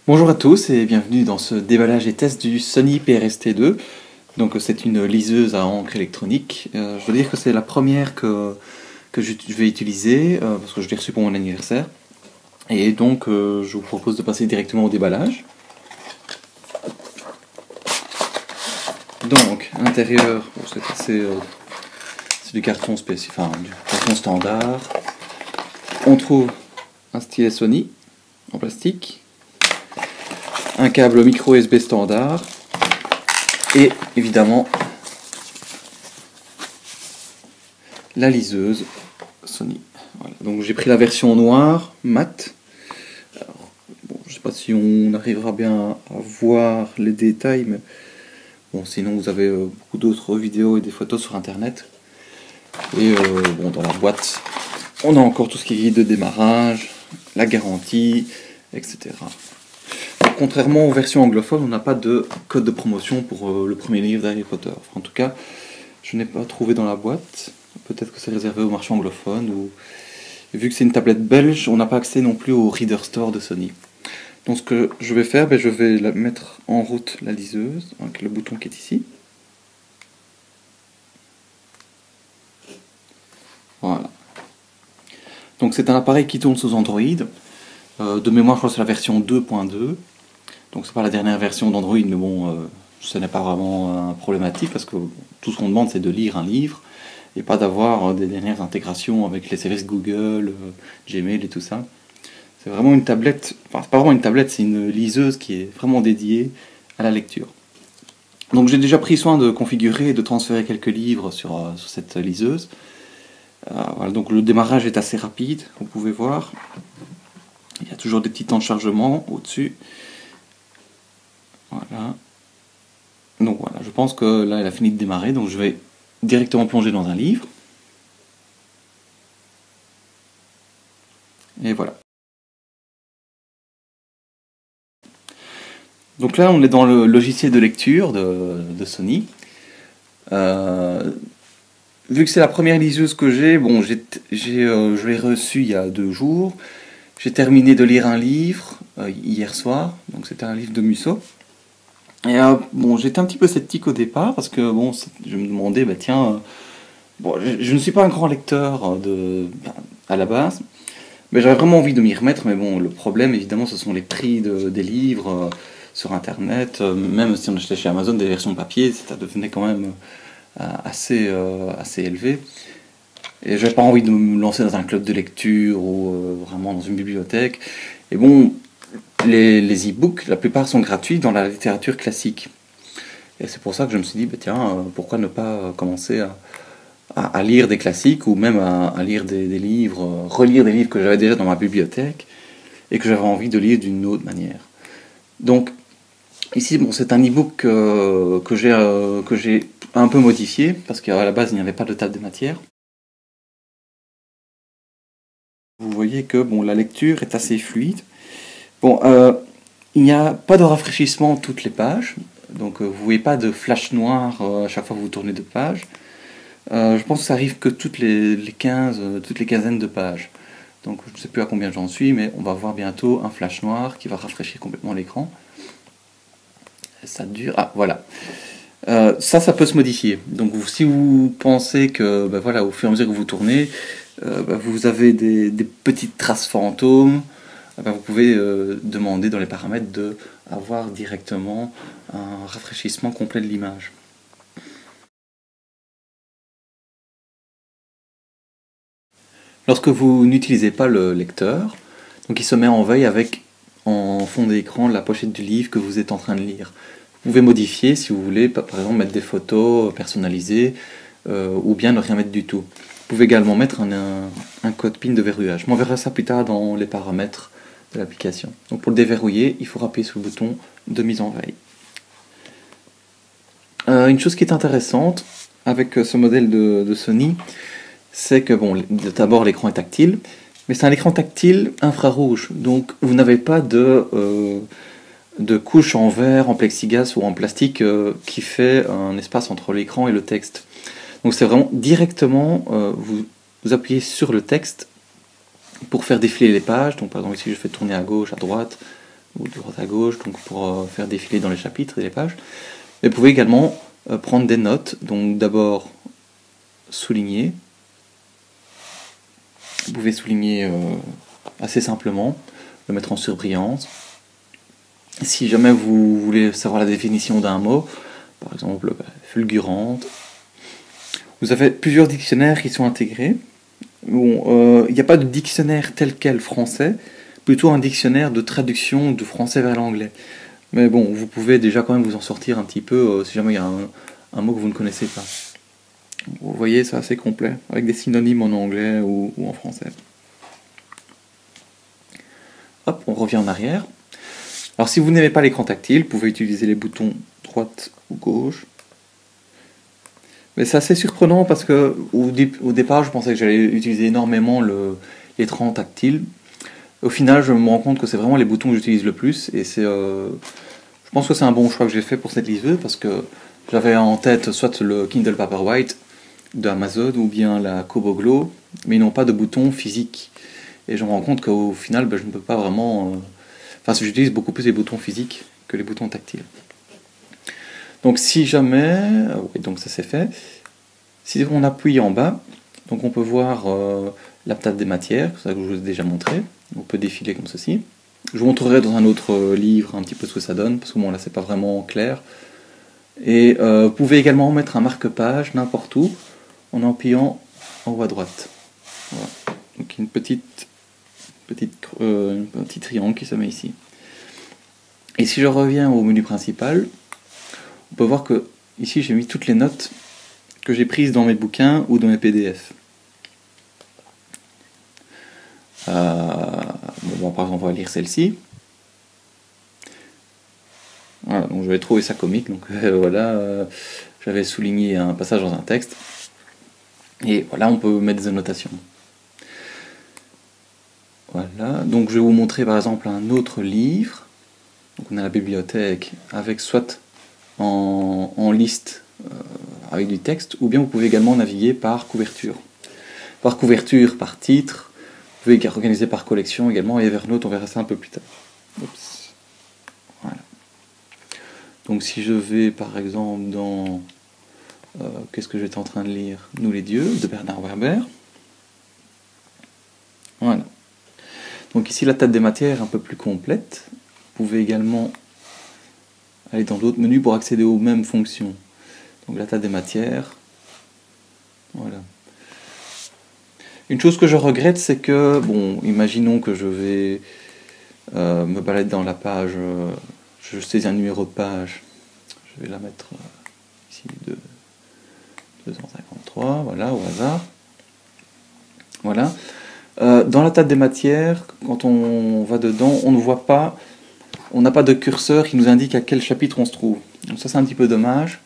Bonjour à tous et bienvenue dans ce déballage et test du Sony PRS-T2. Donc c'est une liseuse à encre électronique. Je dois dire que c'est la première que je vais utiliser parce que je l'ai reçue pour mon anniversaire. Et donc je vous propose de passer directement au déballage. Donc à l'intérieur, c'est du carton spécial, enfin du carton standard. On trouve un stylet Sony en plastique, un câble micro USB standard et évidemment la liseuse Sony. Voilà. Donc j'ai pris la version noire mat. Alors, bon, je ne sais pas si on arrivera bien à voir les détails, mais bon, sinon vous avez beaucoup d'autres vidéos et des photos sur internet. Et bon, dans la boîte, on a encore tout ce qui est guide de démarrage, la garantie, etc. Contrairement aux versions anglophones, on n'a pas de code de promotion pour le premier livre d'Harry Potter. Enfin, en tout cas, je n'ai pas trouvé dans la boîte. Peut-être que c'est réservé au marché anglophone. Ou... Et vu que c'est une tablette belge, on n'a pas accès non plus au Reader Store de Sony. Donc ce que je vais faire, je vais la mettre en route, la liseuse, avec le bouton qui est ici. Voilà. Donc c'est un appareil qui tourne sous Android. De mémoire, je crois que c'est la version 2.2. Donc c'est pas la dernière version d'Android, mais bon, ce n'est pas vraiment problématique parce que tout ce qu'on demande c'est de lire un livre et pas d'avoir des dernières intégrations avec les services Google, Gmail et tout ça. C'est vraiment une tablette, enfin c'est pas vraiment une tablette, c'est une liseuse qui est vraiment dédiée à la lecture. Donc j'ai déjà pris soin de configurer et de transférer quelques livres sur cette liseuse. Voilà, donc le démarrage est assez rapide, vous pouvez voir. Il y a toujours des petits temps de chargement au-dessus. Voilà. Donc voilà, je pense que là elle a fini de démarrer, donc je vais directement plonger dans un livre. Et voilà. Donc là on est dans le logiciel de lecture de Sony. Vu que c'est la première liseuse que j'ai, bon, je l'ai reçue il y a 2 jours. J'ai terminé de lire un livre hier soir, donc c'était un livre de Musso. Et bon, j'étais un petit peu sceptique au départ parce que bon, je me demandais, bah tiens, bon, je ne suis pas un grand lecteur à la base, mais j'avais vraiment envie de m'y remettre. Mais bon, le problème évidemment, ce sont les prix des livres sur internet. Même si on achetait chez Amazon des versions papier, ça devenait quand même assez élevé. Et j'avais pas envie de me lancer dans un club de lecture ou vraiment dans une bibliothèque. Et bon, les e-books, la plupart sont gratuits dans la littérature classique. Et c'est pour ça que je me suis dit, bah, tiens, pourquoi ne pas commencer à lire des classiques ou même à lire des livres, relire des livres que j'avais déjà dans ma bibliothèque et que j'avais envie de lire d'une autre manière. Donc, ici, bon, c'est un e-book que j'ai un peu modifié parce qu'à la base, il n'y avait pas de table des matières. Vous voyez que bon, la lecture est assez fluide. Bon, il n'y a pas de rafraîchissement toutes les pages, donc vous ne voyez pas de flash noir à chaque fois que vous tournez de page. Je pense que ça arrive que toutes les quinzaines de pages. Donc je ne sais plus à combien j'en suis, mais on va voir bientôt un flash noir qui va rafraîchir complètement l'écran. Ça dure... Ah, voilà. Ça peut se modifier. Donc si vous pensez que, ben voilà, au fur et à mesure que vous tournez, vous avez des petites traces fantômes, vous pouvez demander dans les paramètres d'avoir directement un rafraîchissement complet de l'image. Lorsque vous n'utilisez pas le lecteur, donc il se met en veille avec en fond d'écran la pochette du livre que vous êtes en train de lire. Vous pouvez modifier si vous voulez, par exemple mettre des photos personnalisées ou bien ne rien mettre du tout. Vous pouvez également mettre un code PIN de verrouillage. On verra ça plus tard dans les paramètres de l'application. Donc pour le déverrouiller, il faut appuyer sur le bouton de mise en veille. Une chose qui est intéressante avec ce modèle de Sony, c'est que bon, d'abord l'écran est tactile, mais c'est un écran tactile infrarouge, donc vous n'avez pas de couche en verre, en plexiglas ou en plastique qui fait un espace entre l'écran et le texte. Donc c'est vraiment directement, vous appuyez sur le texte pour faire défiler les pages. Donc par exemple ici je fais tourner à gauche, à droite, ou de droite à gauche, donc pour faire défiler dans les chapitres et les pages. Mais vous pouvez également prendre des notes, donc d'abord souligner. Vous pouvez souligner assez simplement, le mettre en surbrillance. Si jamais vous voulez savoir la définition d'un mot, par exemple fulgurante, vous avez plusieurs dictionnaires qui sont intégrés. Bon, il n'y a pas de dictionnaire tel quel français, plutôt un dictionnaire de traduction du français vers l'anglais. Mais bon, vous pouvez déjà quand même vous en sortir un petit peu si jamais il y a un mot que vous ne connaissez pas. Vous voyez, c'est assez complet, avec des synonymes en anglais ou en français. Hop, on revient en arrière. Alors si vous n'aimez pas l'écran tactile, vous pouvez utiliser les boutons droite ou gauche. Mais c'est assez surprenant parce que au départ, je pensais que j'allais utiliser énormément l'écran tactile. Au final, je me rends compte que c'est vraiment les boutons que j'utilise le plus. Et je pense que c'est un bon choix que j'ai fait pour cette liseuse parce que j'avais en tête soit le Kindle Paperwhite de Amazon ou bien la Kobo Glow, mais ils n'ont pas de boutons physiques. Et je me rends compte qu'au final, je ne peux pas vraiment... j'utilise beaucoup plus les boutons physiques que les boutons tactiles. Donc si jamais... oui, donc ça c'est fait. Si on appuie en bas, donc on peut voir la table des matières, ça que je vous ai déjà montré. On peut défiler comme ceci. Je vous montrerai dans un autre livre un petit peu ce que ça donne, parce que bon là c'est pas vraiment clair. Et vous pouvez également mettre un marque-page n'importe où, en appuyant en haut à droite. Voilà. Donc un petit triangle qui se met ici. Et si je reviens au menu principal, on peut voir que ici j'ai mis toutes les notes que j'ai prises dans mes bouquins ou dans mes PDF. Bon, par exemple, on va lire celle-ci. Voilà, donc j'avais trouvé ça comique. Donc voilà, j'avais souligné un passage dans un texte. Et voilà, on peut mettre des annotations. Voilà, donc je vais vous montrer par exemple un autre livre. Donc on a la bibliothèque avec soit en liste avec du texte, ou bien vous pouvez également naviguer par couverture. Par couverture, par titre, vous pouvez organiser par collection également, et Evernote, on verra ça un peu plus tard. Oups. Voilà. Donc si je vais par exemple dans... qu'est-ce que j'étais en train de lire? Nous les dieux, de Bernard Werber. Voilà. Donc ici la table des matières un peu plus complète. Vous pouvez également aller dans d'autres menus pour accéder aux mêmes fonctions. Donc la table des matières. Voilà. Une chose que je regrette, c'est que, bon, imaginons que je vais me balader dans la page, je saisis un numéro de page, je vais la mettre ici, 253, voilà, au hasard. Voilà. Dans la table des matières, quand on va dedans, on ne voit pas, on n'a pas de curseur qui nous indique à quel chapitre on se trouve. Donc ça c'est un petit peu dommage.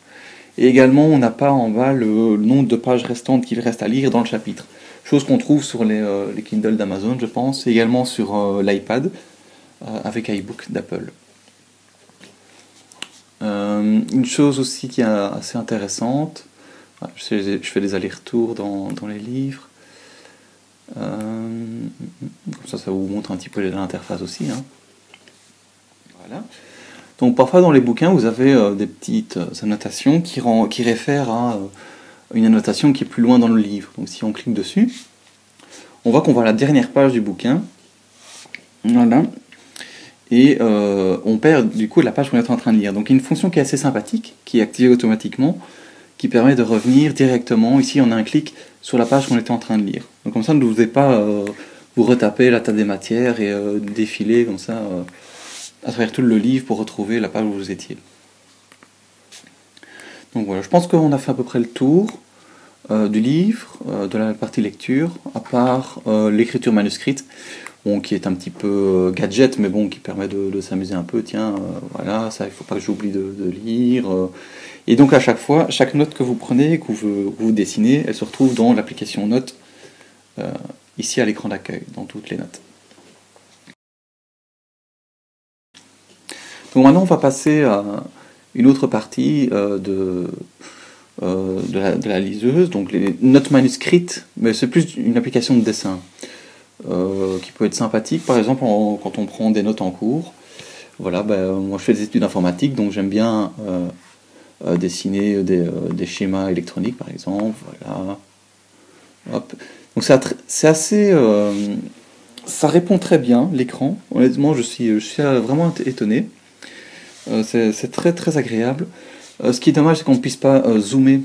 Et également, on n'a pas en bas le nombre de pages restantes qu'il reste à lire dans le chapitre. Chose qu'on trouve sur les Kindle d'Amazon, je pense, et également sur l'iPad, avec iBook d'Apple. Une chose aussi qui est assez intéressante, je fais des allers-retours dans les livres. Comme ça vous montre un petit peu l'interface aussi. Hein. Voilà. Donc parfois dans les bouquins, vous avez des petites annotations qui réfèrent à une annotation qui est plus loin dans le livre. Donc si on clique dessus, on voit qu'on voit la dernière page du bouquin. Voilà. Et on perd du coup la page qu'on est en train de lire. Donc il y a une fonction qui est assez sympathique, qui est activée automatiquement, qui permet de revenir directement, ici on a un clic, sur la page qu'on était en train de lire. Donc comme ça, ne vous devez pas vous retaper la table des matières et défiler comme ça à travers tout le livre pour retrouver la page où vous étiez. Donc voilà, je pense qu'on a fait à peu près le tour du livre, de la partie lecture, à part l'écriture manuscrite, bon, qui est un petit peu gadget, mais bon, qui permet de s'amuser un peu. Tiens, voilà, ça, il ne faut pas que j'oublie de lire. Et donc à chaque fois, chaque note que vous prenez, que vous dessinez, elle se retrouve dans l'application Notes, ici à l'écran d'accueil, dans toutes les notes. Donc maintenant, on va passer à une autre partie de la liseuse, donc les notes manuscrites, mais c'est plus une application de dessin qui peut être sympathique, par exemple quand on prend des notes en cours. Voilà, moi je fais des études informatiques, donc j'aime bien dessiner des schémas électroniques par exemple. Voilà. Hop. Donc c'est assez. Ça répond très bien l'écran. Honnêtement, je suis vraiment étonné. C'est très très agréable. Ce qui est dommage, c'est qu'on ne puisse pas zoomer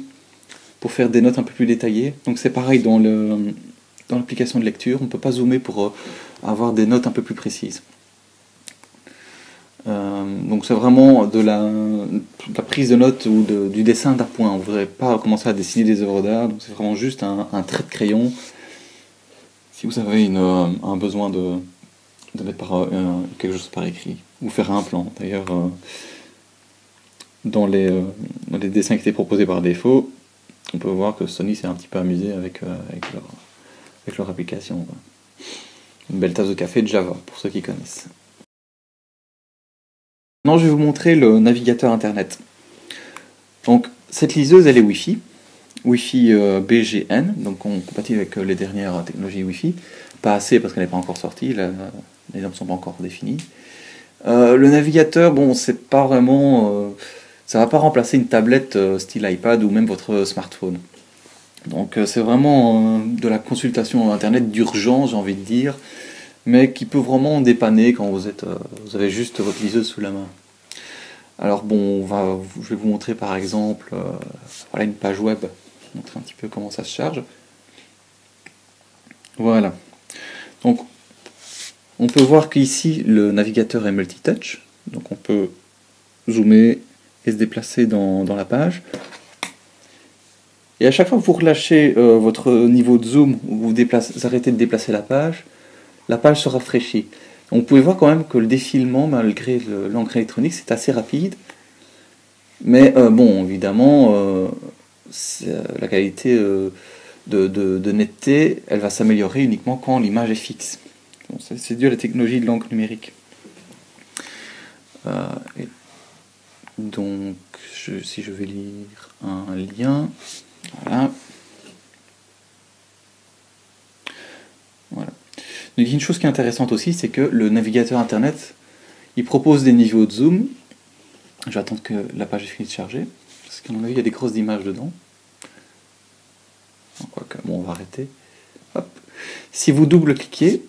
pour faire des notes un peu plus détaillées. Donc c'est pareil dans l'application de lecture, on ne peut pas zoomer pour avoir des notes un peu plus précises. Donc c'est vraiment de la prise de notes ou du dessin d'appoint. On ne voudrait pas commencer à dessiner des œuvres d'art, donc c'est vraiment juste un trait de crayon. Si vous avez un besoin de mettre quelque chose par écrit, ou faire un plan. D'ailleurs, dans les dessins qui étaient proposés par défaut, on peut voir que Sony s'est un petit peu amusé avec leur application. Quoi. Une belle tasse de café de Java, pour ceux qui connaissent. Maintenant, je vais vous montrer le navigateur internet. Donc, cette liseuse, elle est Wi-Fi. Wi-Fi BGN, donc compatible avec les dernières technologies Wi-Fi. Pas assez parce qu'elle n'est pas encore sortie, les normes ne sont pas encore définies. Le navigateur, bon, c'est pas vraiment... ça va pas remplacer une tablette style iPad ou même votre smartphone. Donc c'est vraiment de la consultation internet d'urgence, j'ai envie de dire, mais qui peut vraiment dépanner quand vous avez juste votre liseuse sous la main. Alors bon, je vais vous montrer par exemple voilà une page web, montrer un petit peu comment ça se charge. Voilà. Donc on peut voir qu'ici le navigateur est multitouch, donc on peut zoomer et se déplacer dans la page. Et à chaque fois que vous relâchez votre niveau de zoom, ou vous arrêtez de déplacer la page se rafraîchit. Donc, vous pouvez voir quand même que le défilement, malgré l'encre électronique, c'est assez rapide. Mais bon, évidemment, la qualité de netteté, elle va s'améliorer uniquement quand l'image est fixe. Bon, c'est dû à la technologie de l'encre numérique. Donc, si je vais lire un lien, voilà. Voilà. Donc, une chose qui est intéressante aussi, c'est que le navigateur internet, il propose des niveaux de zoom. Je vais attendre que la page est finie de charger, parce qu'à mon avis, il y a des grosses images dedans. Quoique, bon, on va arrêter. Hop. Si vous double-cliquez,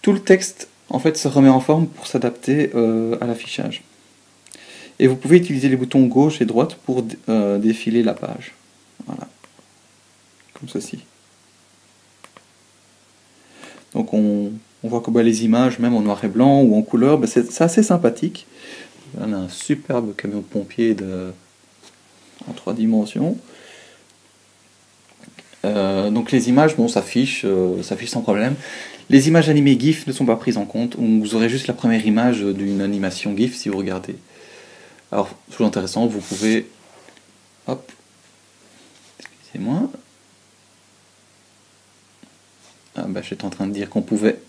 tout le texte en fait se remet en forme pour s'adapter à l'affichage. Et vous pouvez utiliser les boutons gauche et droite pour défiler la page. Voilà. Comme ceci. Donc on voit que les images, même en noir et blanc ou en couleur, c'est assez sympathique. On a un superbe camion de pompier en 3 dimensions. Donc les images, bon, s'affichent sans problème. Les images animées GIF ne sont pas prises en compte. Vous aurez juste la première image d'une animation GIF si vous regardez. Alors, chose intéressante, vous pouvez... Hop. Excusez-moi. J'étais en train de dire qu'on pouvait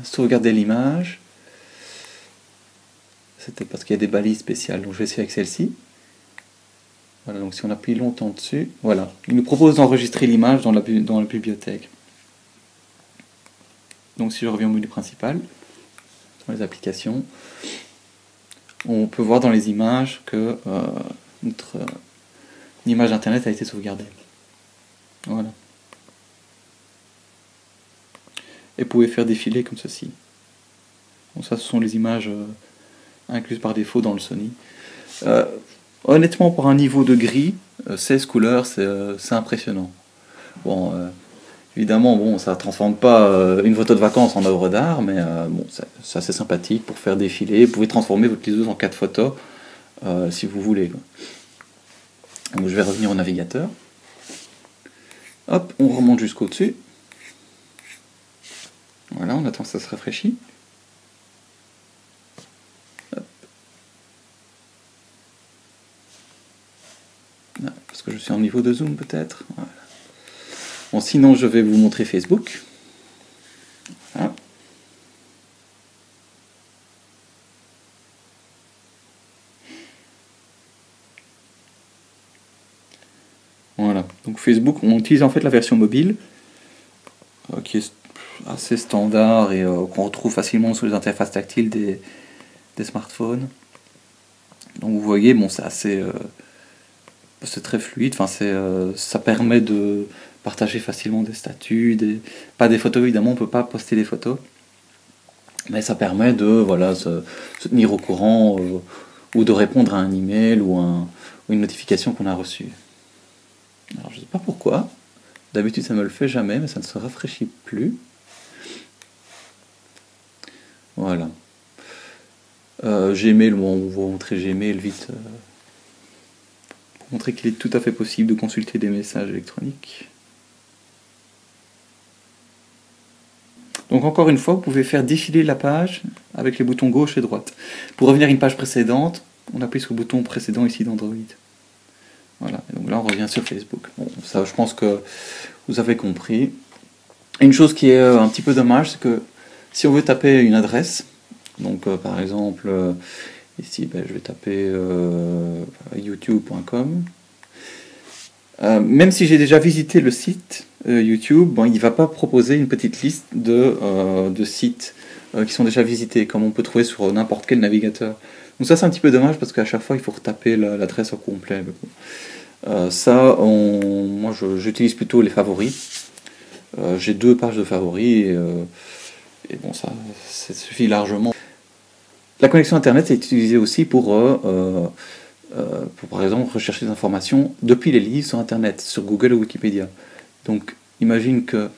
sauvegarder l'image. C'était parce qu'il y a des balises spéciales. Donc je vais essayer avec celle-ci. Voilà, donc si on appuie longtemps dessus, voilà. Il nous propose d'enregistrer l'image dans la bibliothèque. Donc si je reviens au menu principal, dans les applications, on peut voir dans les images que notre image internet a été sauvegardée. Voilà. Et vous pouvez faire défiler comme ceci. Donc ça, ce sont les images incluses par défaut dans le Sony. Honnêtement, pour un niveau de gris, 16 couleurs, c'est impressionnant. Bon, évidemment, bon, ça ne transforme pas une photo de vacances en œuvre d'art, mais bon, c'est assez sympathique pour faire défiler. Vous pouvez transformer votre liseuse en 4 photos, si vous voulez. Donc, je vais revenir au navigateur. Hop, on remonte jusqu'au-dessus. Voilà, on attend que ça se rafraîchisse. Parce que je suis en niveau de zoom peut-être. Voilà. Bon, sinon je vais vous montrer Facebook. Voilà. Voilà. Donc Facebook, on utilise en fait la version mobile qui est assez standard et qu'on retrouve facilement sur les interfaces tactiles des smartphones. Donc vous voyez, bon, c'est assez, c'est très fluide. Enfin, ça permet de partager facilement des statuts, pas des photos évidemment, on peut pas poster des photos, mais ça permet de voilà se tenir au courant ou de répondre à un email ou une notification qu'on a reçue. Alors je sais pas pourquoi. D'habitude ça me le fait jamais, mais ça ne se rafraîchit plus. Voilà. Gmail, bon, on va vous montrer Gmail vite. Pour montrer qu'il est tout à fait possible de consulter des messages électroniques. Donc encore une fois, vous pouvez faire défiler la page avec les boutons gauche et droite. Pour revenir à une page précédente, on appuie sur le bouton précédent ici d'Android. Voilà, et donc là on revient sur Facebook. Bon, ça je pense que vous avez compris. Une chose qui est un petit peu dommage, c'est que si on veut taper une adresse, donc par exemple ici je vais taper youtube.com, même si j'ai déjà visité le site YouTube, bon, il ne va pas proposer une petite liste de sites qui sont déjà visités, comme on peut trouver sur n'importe quel navigateur. Donc ça c'est un petit peu dommage parce qu'à chaque fois il faut retaper l'adresse au complet. Moi j'utilise plutôt les favoris. J'ai 2 pages de favoris et bon ça suffit largement. La connexion internet est utilisée aussi pour par exemple rechercher des informations depuis les livres sur internet, sur Google ou Wikipédia. Donc imagine que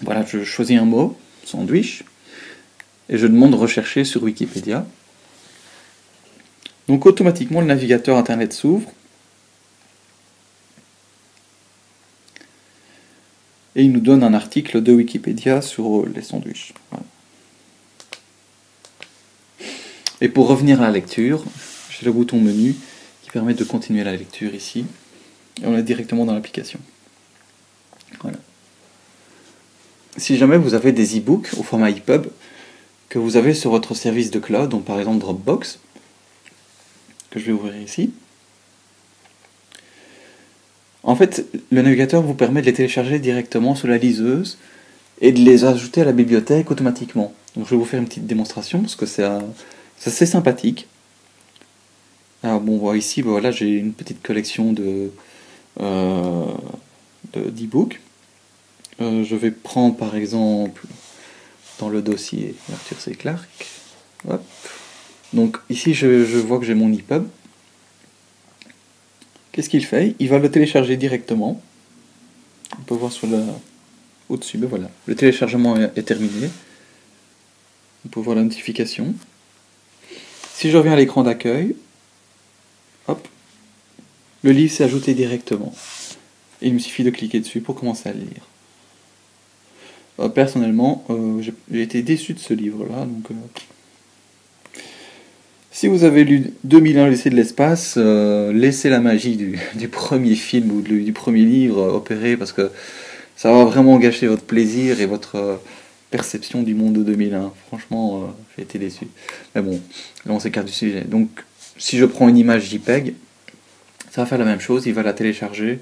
voilà, je choisis un mot, sandwich, et je demande de rechercher sur Wikipédia. Donc automatiquement le navigateur internet s'ouvre et il nous donne un article de Wikipédia sur les sandwichs. Voilà. Et pour revenir à la lecture, j'ai le bouton menu qui permet de continuer la lecture ici. Et on est directement dans l'application. Voilà. Si jamais vous avez des e-books au format EPUB que vous avez sur votre service de cloud, donc par exemple Dropbox, que je vais ouvrir ici, en fait, le navigateur vous permet de les télécharger directement sur la liseuse et de les ajouter à la bibliothèque automatiquement. Donc je vais vous faire une petite démonstration parce que c'est assez sympathique. Alors bon, voilà, ici, voilà, j'ai une petite collection d'e-books. Je vais prendre par exemple dans le dossier Arthur C. Clarke. Hop. Donc ici, je vois que j'ai mon EPUB. Qu'est-ce qu'il fait? Il va le télécharger directement. On peut voir au-dessus, ben voilà. Le téléchargement est terminé. On peut voir la notification. Si je reviens à l'écran d'accueil, hop, le livre s'est ajouté directement. Et il me suffit de cliquer dessus pour commencer à le lire. Personnellement, j'ai été déçu de ce livre-là. Donc, si vous avez lu 2001 l'Odyssée de l'espace, laissez la magie du premier film ou du premier livre opérer parce que ça va vraiment gâcher votre plaisir et votre perception du monde de 2001. Franchement, j'ai été déçu. Mais bon, là on s'écarte du sujet. Donc, si je prends une image JPEG, ça va faire la même chose. Il va la télécharger,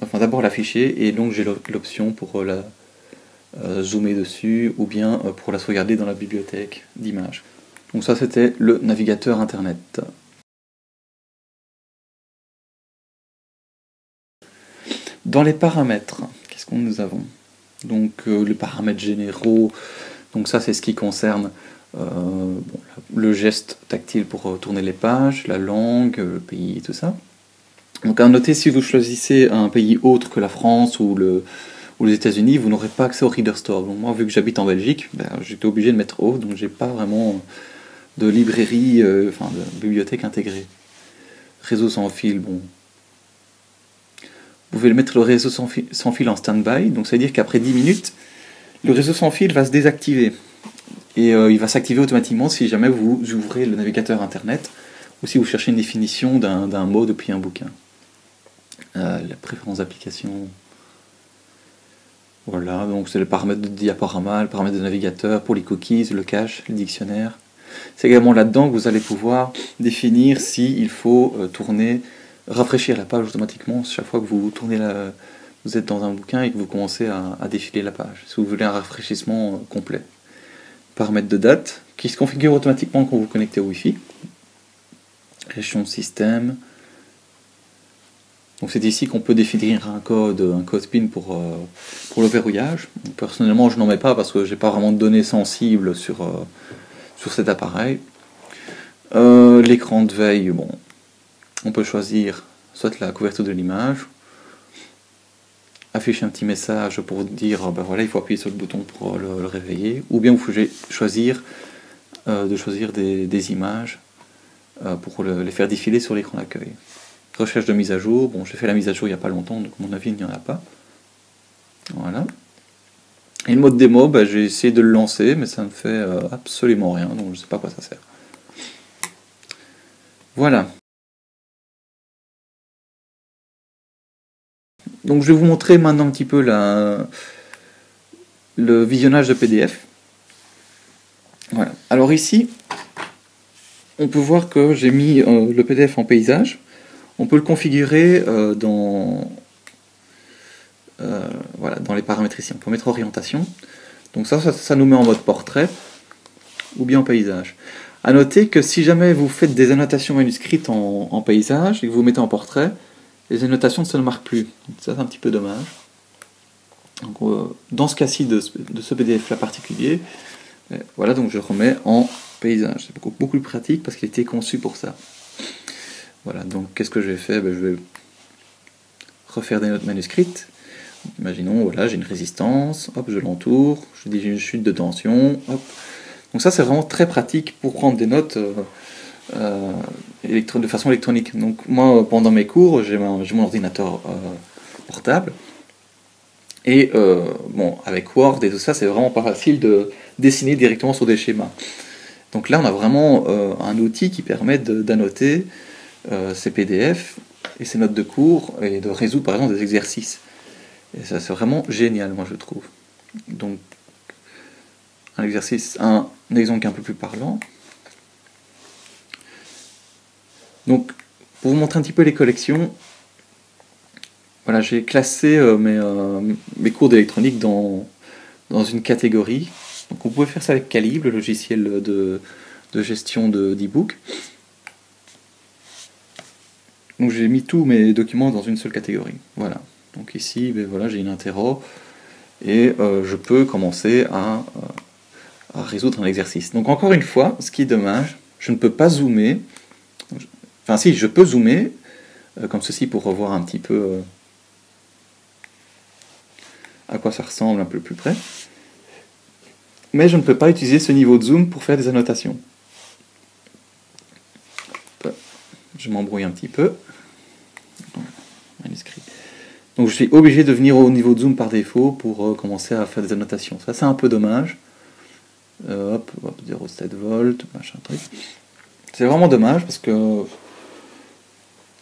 enfin d'abord l'afficher, et donc j'ai l'option pour la zoomer dessus ou bien pour la sauvegarder dans la bibliothèque d'images. Donc ça c'était le navigateur internet. Dans les paramètres, qu'est-ce que nous avons? Donc les paramètres généraux, donc ça c'est ce qui concerne le geste tactile pour tourner les pages, la langue, le pays et tout ça. Donc à noter, si vous choisissez un pays autre que la France ou les États-Unis, vous n'aurez pas accès au Reader Store. Donc moi, vu que j'habite en Belgique, j'étais obligé de mettre off, donc j'ai pas vraiment de librairie, de bibliothèque intégrée. Réseau sans fil, bon. Vous pouvez mettre le réseau sans fil en stand-by, donc ça veut dire qu'après 10 minutes, le réseau sans fil va se désactiver. Et il va s'activer automatiquement si jamais vous ouvrez le navigateur internet ou si vous cherchez une définition d'un mot depuis un bouquin. La préférence d'application. Voilà, donc c'est le paramètre de diaporama, le paramètre de navigateur pour les cookies, le cache, le dictionnaire. C'est également là-dedans que vous allez pouvoir définir s'il faut rafraîchir la page automatiquement chaque fois que vous vous êtes dans un bouquin et que vous commencez à défiler la page, si vous voulez un rafraîchissement complet. Paramètre de date, qui se configure automatiquement quand vous vous connectez au Wi-Fi. Gestion de système. Donc c'est ici qu'on peut définir un code PIN pour le verrouillage. Donc, personnellement, je n'en mets pas parce que j'ai pas vraiment de données sensibles sur cet appareil. L'écran de veille, bon, on peut choisir soit la couverture de l'image, afficher un petit message pour dire ben voilà, il faut appuyer sur le bouton pour le réveiller, ou bien vous pouvez choisir des images pour les faire défiler sur l'écran d'accueil. Recherche de mise à jour, bon, j'ai fait la mise à jour il n'y a pas longtemps, donc à mon avis il n'y en a pas. Voilà. Et le mode démo, ben, j'ai essayé de le lancer, mais ça ne fait absolument rien, donc je ne sais pas à quoi ça sert. Voilà. Donc je vais vous montrer maintenant un petit peu le visionnage de PDF. Voilà. Alors ici, on peut voir que j'ai mis le PDF en paysage. On peut le configurer voilà, dans les paramètres ici. On peut mettre orientation. Donc ça nous met en mode portrait ou bien en paysage. A noter que si jamais vous faites des annotations manuscrites en paysage et que vous mettez en portrait, les annotations ne se marquent plus. Donc ça c'est un petit peu dommage. Donc, dans ce cas-ci de ce PDF là particulier, voilà, donc je remets en paysage. C'est beaucoup plus pratique parce qu'il était conçu pour ça. Voilà, donc qu'est-ce que j'ai fait? Ben, je vais refaire des notes manuscrites. Imaginons, voilà, j'ai une résistance, hop, je l'entoure, je dis j'ai une chute de tension, hop. Donc ça c'est vraiment très pratique pour prendre des notes de façon électronique. Donc moi pendant mes cours j'ai mon ordinateur portable et bon, avec Word et tout ça c'est vraiment pas facile de dessiner directement sur des schémas. Donc là on a vraiment un outil qui permet d'annoter ces PDF et ces notes de cours et de résoudre par exemple des exercices. Et ça c'est vraiment génial moi je trouve. Donc un exemple un peu plus parlant. Donc, pour vous montrer un petit peu les collections, voilà, j'ai classé mes cours d'électronique dans une catégorie. Donc, on pouvait faire ça avec Calibre, le logiciel de gestion d'e-book. Donc, j'ai mis tous mes documents dans une seule catégorie. Voilà. Donc ici, ben voilà, j'ai une interro et je peux commencer à résoudre un exercice. Donc encore une fois, ce qui est dommage, je ne peux pas zoomer. Enfin si, je peux zoomer, comme ceci pour revoir un petit peu à quoi ça ressemble un peu plus près. Mais je ne peux pas utiliser ce niveau de zoom pour faire des annotations. Je m'embrouille un petit peu. Manuscrit. Donc je suis obligé de venir au niveau de zoom par défaut pour commencer à faire des annotations. Ça c'est un peu dommage. Hop, 0,7 volts, machin truc. C'est vraiment dommage parce que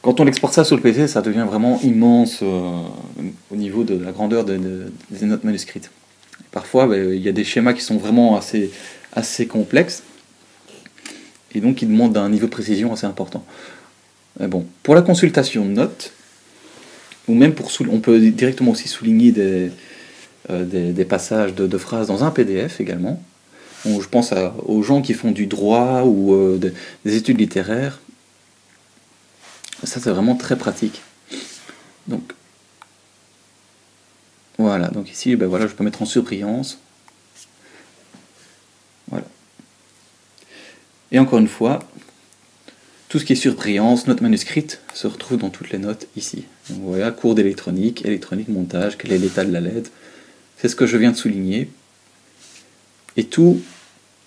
quand on exporte ça sur le PC, ça devient vraiment immense au niveau de la grandeur des notes manuscrites. Et parfois, il y a des schémas qui sont vraiment assez complexes et donc qui demandent un niveau de précision assez important. Mais bon, pour la consultation de notes, ou même on peut directement aussi souligner des passages de phrases dans un PDF également. Donc, je pense aux gens qui font du droit ou des études littéraires. Ça c'est vraiment très pratique. Donc voilà, donc ici ben voilà, je peux mettre en surbrillance. Voilà. Et encore une fois, tout ce qui est surbrillance, notes manuscrites, se retrouve dans toutes les notes ici. Donc voilà, cours d'électronique, électronique, montage, quel est l'état de la LED. C'est ce que je viens de souligner. Et tout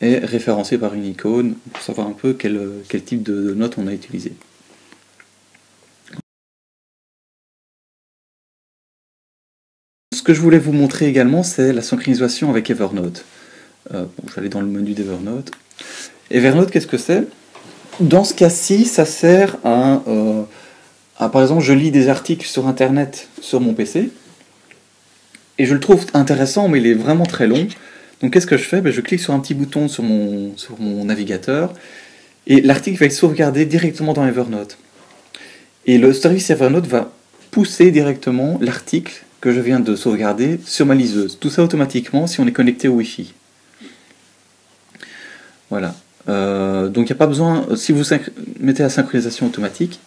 est référencé par une icône pour savoir un peu quel type de notes on a utilisé. Ce que je voulais vous montrer également, c'est la synchronisation avec Evernote. Bon, je vais aller dans le menu d'Evernote. Evernote, qu'est-ce que c'est? Dans ce cas-ci, ça sert à, par exemple, je lis des articles sur Internet sur mon PC, et je le trouve intéressant, mais il est vraiment très long. Donc qu'est-ce que je fais? Je clique sur un petit bouton sur mon navigateur, et l'article va être sauvegardé directement dans Evernote. Et le service Evernote va pousser directement l'article que je viens de sauvegarder sur ma liseuse. Tout ça automatiquement si on est connecté au Wi-Fi. Voilà. Donc il n'y a pas besoin, si vous mettez la synchronisation automatique,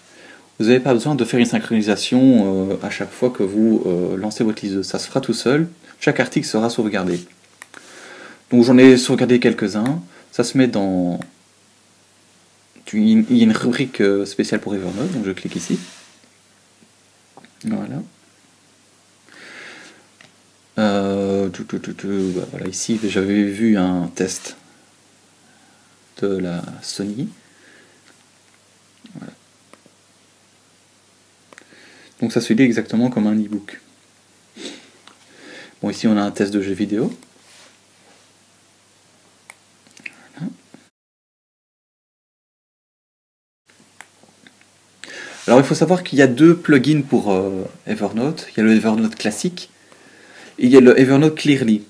vous n'avez pas besoin de faire une synchronisation à chaque fois que vous lancez votre liseuse. Ça se fera tout seul, chaque article sera sauvegardé. Donc j'en ai sauvegardé quelques-uns, ça se met dans... Il y a une rubrique spéciale pour Evernote, donc je clique ici. Voilà. Voilà, ici j'avais vu un test de la Sony. Voilà. Donc ça se lit exactement comme un e-book. Bon, ici on a un test de jeu vidéo. Voilà. Alors il faut savoir qu'il y a deux plugins pour Evernote. Il y a le Evernote classique et il y a le Evernote Clearly.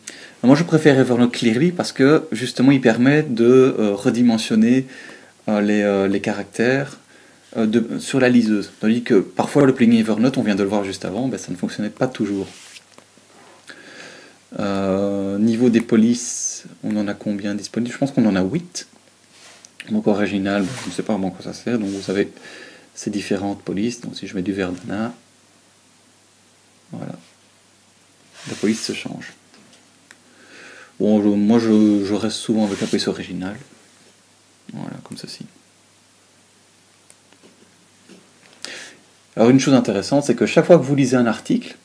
Alors moi je préfère Evernote Clearly parce que justement il permet de redimensionner les caractères sur la liseuse. Tandis que parfois le plugin Evernote, on vient de le voir juste avant, ben, ça ne fonctionnait pas toujours. Niveau des polices, on en a combien disponibles? Je pense qu'on en a 8. Donc original, bon, je ne sais pas vraiment à quoi ça sert. Donc vous avez ces différentes polices. Donc si je mets du Verdana, voilà, la police se change. Bon, moi je reste souvent avec la police originale. Voilà, comme ceci. Alors une chose intéressante, c'est que chaque fois que vous lisez un article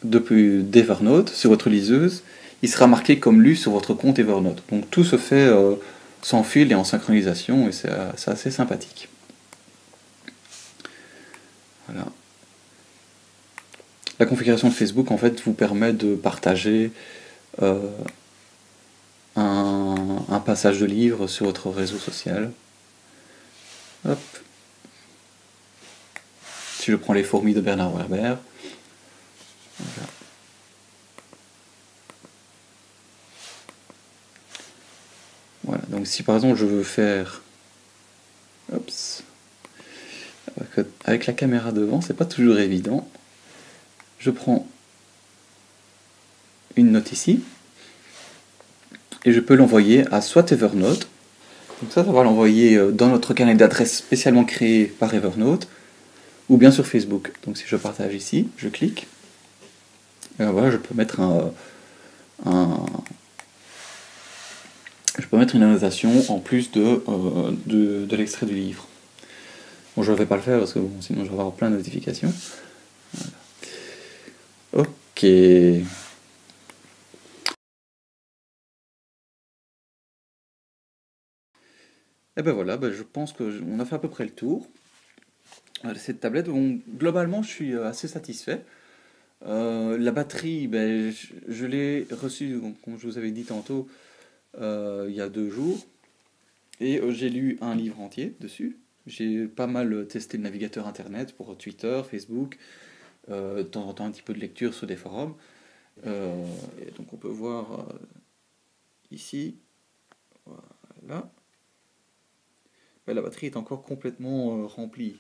depuis d'Evernote sur votre liseuse, il sera marqué comme lu sur votre compte Evernote. Donc tout se fait sans fil et en synchronisation, et c'est assez sympathique. Voilà. La configuration de Facebook en fait vous permet de partager un passage de livre sur votre réseau social. Hop. Si je prends les fourmis de Bernard Werber, voilà. Voilà, donc si par exemple je veux faire, oups, avec la caméra devant, c'est pas toujours évident. Je prends une note ici et je peux l'envoyer à soit Evernote, donc ça va l'envoyer dans notre carnet d'adresses spécialement créé par Evernote, ou bien sur Facebook. Donc si je partage ici, je clique, et voilà, je peux mettre une annotation en plus de l'extrait du livre. Bon, je ne vais pas le faire parce que bon, sinon je vais avoir plein de notifications. Voilà. Ok. Et ben voilà, je pense qu'on a fait à peu près le tour de cette tablette. Bon, globalement, je suis assez satisfait. La batterie, je l'ai reçue, comme je vous avais dit tantôt, il y a 2 jours. Et j'ai lu un livre entier dessus. J'ai pas mal testé le navigateur internet pour Twitter, Facebook, de temps en temps un petit peu de lecture sur des forums. Et donc on peut voir ici, voilà. La batterie est encore complètement remplie.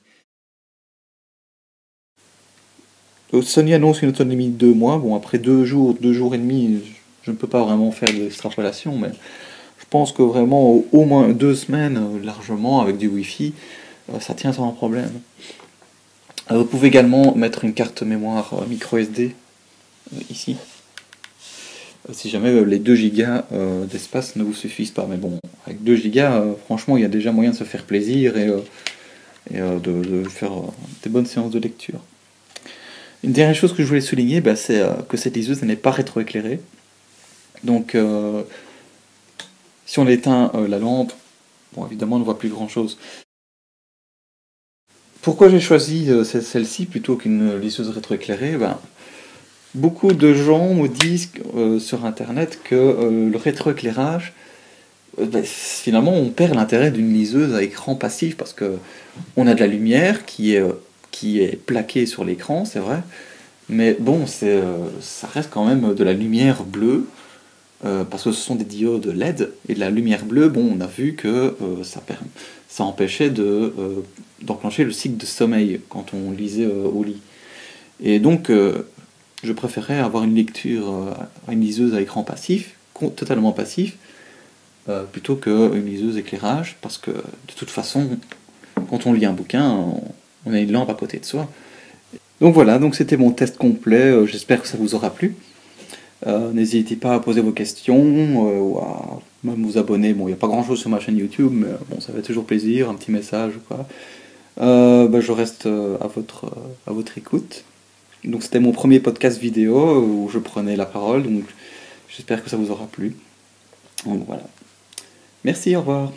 Sony annonce une autonomie de 2 mois. Bon, après 2 jours et demi, je ne peux pas vraiment faire d'extrapolation, mais je pense que vraiment au moins 2 semaines, largement, avec du Wi-Fi, ça tient sans problème. Vous pouvez également mettre une carte mémoire micro SD ici, si jamais les 2 Go d'espace ne vous suffisent pas. Mais bon, avec 2 Go, franchement, il y a déjà moyen de se faire plaisir et de faire des bonnes séances de lecture. Une dernière chose que je voulais souligner, c'est que cette liseuse n'est pas rétroéclairée. Donc, si on éteint la lampe, bon, évidemment, on ne voit plus grand-chose. Pourquoi j'ai choisi celle-ci plutôt qu'une liseuse rétroéclairée? Beaucoup de gens me disent sur Internet que le rétroéclairage, finalement, on perd l'intérêt d'une liseuse à écran passif parce que on a de la lumière qui est plaquée sur l'écran, c'est vrai, mais bon, ça reste quand même de la lumière bleue, parce que ce sont des diodes LED, et de la lumière bleue, bon, on a vu que ça empêchait d'enclencher le cycle de sommeil quand on lisait au lit. Et donc, je préférais avoir une lecture à une liseuse à écran passif, totalement passif, plutôt qu'une liseuse éclairage, parce que de toute façon, quand on lit un bouquin, on a une lampe à côté de soi. Donc voilà, donc c'était mon test complet, j'espère que ça vous aura plu. N'hésitez pas à poser vos questions ou à même vous abonner. Bon, il n'y a pas grand chose sur ma chaîne YouTube, mais bon, ça fait toujours plaisir, un petit message ou quoi. Je reste à votre écoute. Donc c'était mon premier podcast vidéo où je prenais la parole, donc j'espère que ça vous aura plu. Donc voilà. Merci, au revoir.